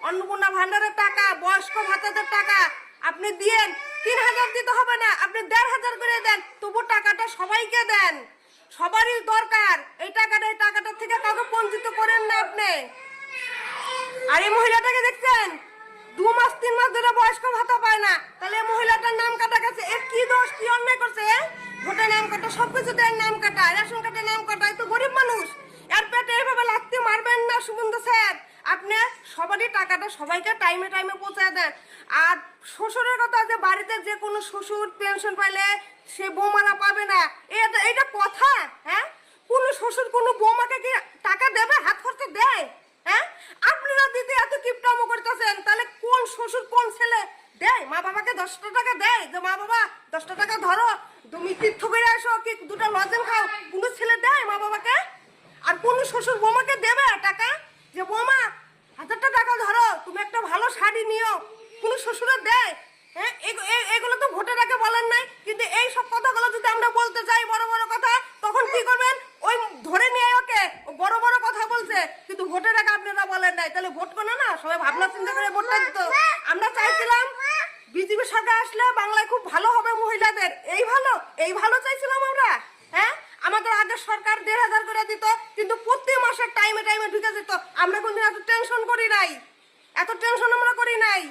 অন্নপূর্ণা ভান্ডারের টাকা, বয়স্ক ভাতাদের টাকা আপনি দিয়েন। 3000 দিতে হবে না, আপনি 1500 করে দেন, তবু টাকাটা সবাইকে দেন। সবারই দরকার এই টাকাটা থেকে কাউকে বঞ্চিত করেন না আপনি। আর এই মহিলাটাকে দেখছেন 2 মাস 3 মাস ধরে বয়স্ক ভাতা পায় না, তাহলে এই মহিলাটার নাম কাটা গেছে। এর কি দোষ, কি অন্যায় করছে? ভোটের নাম কাটা, সবকিছুতে এর নাম কাটা, রেশন কার্ডের নাম কাটা। এই তো গরিব মানুষ, এর পেটে এইভাবে লাগতে মারবেন না সুমন্ত স্যার। আপনি সবারই টাকাটা সবাইকে টাইমে টাইমে পৌঁছায় দেন। আর শ্বশুরের কথা, যে বাড়িতে যে কোনো শ্বশুর পেনশন পাইলে সে বৌমারা পাবে না, এটা কথা? হ্যাঁ, কোনো শ্বশুর কোনো বৌমাকে কি টাকা দেবে, হাত খরচা দেয়? হ্যাঁ, আপনারা দিতে এত কিপটামো করতেছেন, তাহলে কোন শ্বশুর কোন ছেলে দেয়? মা বাবাকে 10টা টাকা দেয় যে মা বাবা 10টা টাকা ধরো, তুমি তীর্থ করে আসো, কি 2টা লজেন খাও? কোনো ছেলে দেয় মা বাবাকে? আর কোন শ্বশুর বৌমাকে দেবে টাকা যে বৌমা 1000টা টাকা ধরো, তুমি একটা ভালো শাড়ি নিও? কোনো শ্বশুরে দেয়? হ্যাঁ, এগুলো তো ভোটের আগে বলেন নাই, কিন্তু এই সব কথাগুলো যদি আমরা বলতে চাই বড় বড় কথা, তখন কি করবেন? ওই ধরে নিয়ে ওকে বড় বড় কথা বলছে, কিন্তু ভোটের আগে আপনারা বলেন নাই। তাহলে ভোট করে না, সবাই ভাবনা চিন্তা করে ভোটটা দিত। আমরা চাইছিলাম বিজেপি সরকার আসলে বাংলায় খুব ভালো হবে মহিলাদের, এই ভালো চাইছিলাম আমরা। হ্যাঁ, আমাদের আগের সরকার 1500 করে দিত, কিন্তু প্রতি মাসে টাইমে টাইমে ঢুকে যেত। আমরা কোনদিন এত টেনশন করি নাই, এত টেনশন আমরা করি নাই।